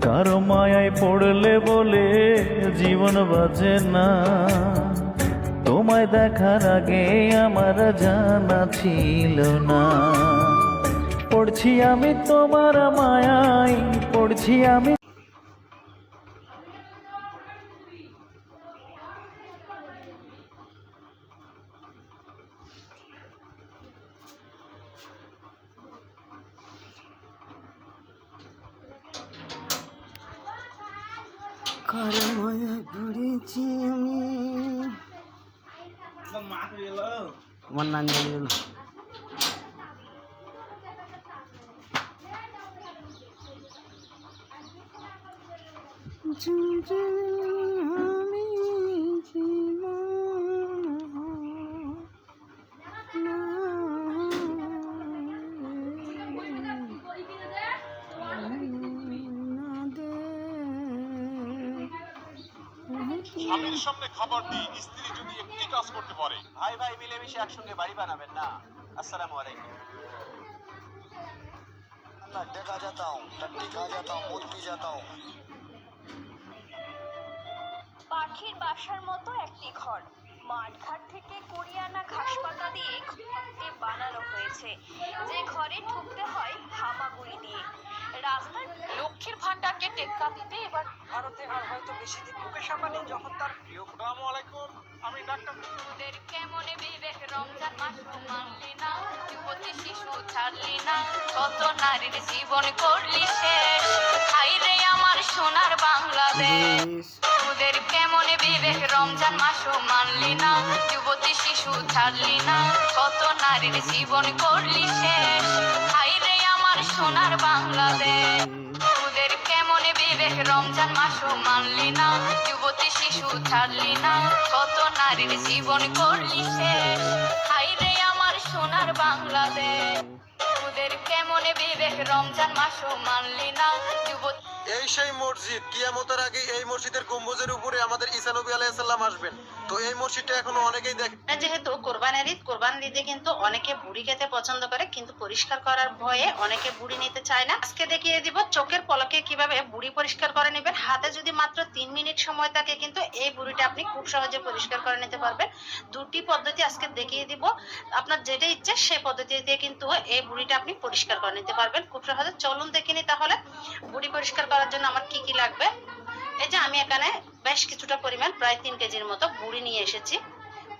কারো মায়ায় পড়লে বলে জীবন বাজে না, তোমায় দেখার আগে আমার জানা ছিল না। পড়ছি আমি তোমার মায়ায়, পড়ছি আমি। কারো মায়া পড়েছি আমি। আমার নাম জানি গেল। আমি স্বামীর সামনে খাবার দিই, স্ত্রী যদি একটি কাজ করতে পারে। ভাই ভাই মিলেমিশে একসঙ্গে বাড়ি বানাবেন না। আসসালামু আলাইকুম। मैं देखा जाता हूँ, टट्टी खा जाता हूँ, मूत पी जाता हूँ। পাখির বাসার মতো একটি ঘর মাঠঘাট থেকে কুড়িয়ে আনা ঘাস পাতা দিয়ে ঘরটি বানানো হয়েছে, যে ঘরে ঢুকতে হয় হামাগুড়ি দিয়ে। রাস্তার লক্ষ্মীর ভান্ডারকে টেক্কা দিতে এবার ভারতে আর হয়তো বেশি দিন মুকেশ আম্বানি যখন তার প্রিয় আসসালামু আলাইকুম, আমি ডাক্তার। তোদের কেমন বিবেক, রমজান মাস মানলি না, যুবতী শিশু ছাড়লি না, কত নারীর জীবন করলি শেষ। হাইরে আমার সোনার বাংলাদেশ, তোদের কেমন বিবেক, রমজান মাসও মানলি না, যুবতী শিশু ছাড়লি না, কত নারীর জীবন করলি শেষ। হাইরে আমার সোনার বাংলাদেশ, তোদের কেমন বিবেক, রমজান মাসও মানলি না, যুবতী শিশু ছাড়লি না, কত নারীর জীবন করলি শেষ। হাইরে আমার সোনার বাংলাদেশ, তোদের কেমন বিবেক, রমজান মাসও মানলি না, যুবতী। এই সেই মসজিদ, কিয়ামতের আগে এই মসজিদের গম্বুজের উপরে আমাদের ঈসা নবী আলাইহিস সালাম আসবেন। তো এই মসজিদটা এখনো অনেকেই দেখে। যেহেতু কোরবানের ঈদ, কোরবান ঈদে কিন্তু অনেকে বুড়ি খেতে পছন্দ করে, কিন্তু পরিষ্কার করার ভয়ে অনেকে বুড়ি নিতে চায় না। আজকে দেখিয়ে দিব চোখের পলকে কিভাবে বুড়ি পরিষ্কার করে নেবেন। হাতে যদি মাত্র 3 মিনিট সময় থাকে কিন্তু এই বুড়িটা আপনি খুব সহজে পরিষ্কার করে নিতে পারবেন। দুটি পদ্ধতি আজকে দেখিয়ে দিব, আপনার যেটা ইচ্ছে সেই পদ্ধতি দিয়ে কিন্তু এই বুড়িটা আপনি পরিষ্কার করে নিতে পারবেন খুব সহজে। চলুন দেখে নি তাহলে বুড়ি পরিষ্কার করার জন্য আমার কি কি লাগবে। এই যে আমি এখানে বেশ কিছুটা পরিমাণ প্রায় 3 কেজির মতো বুড়ি নিয়ে এসেছি।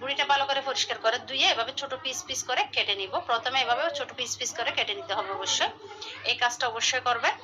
বুড়িটা ভালো করে পরিষ্কার করে ধুয়ে এভাবে ছোট পিস পিস করে কেটে নিব। প্রথমে এভাবে ছোট পিস পিস করে কেটে নিতে হবে, অবশ্যই এই কাজটা অবশ্যই করবেন।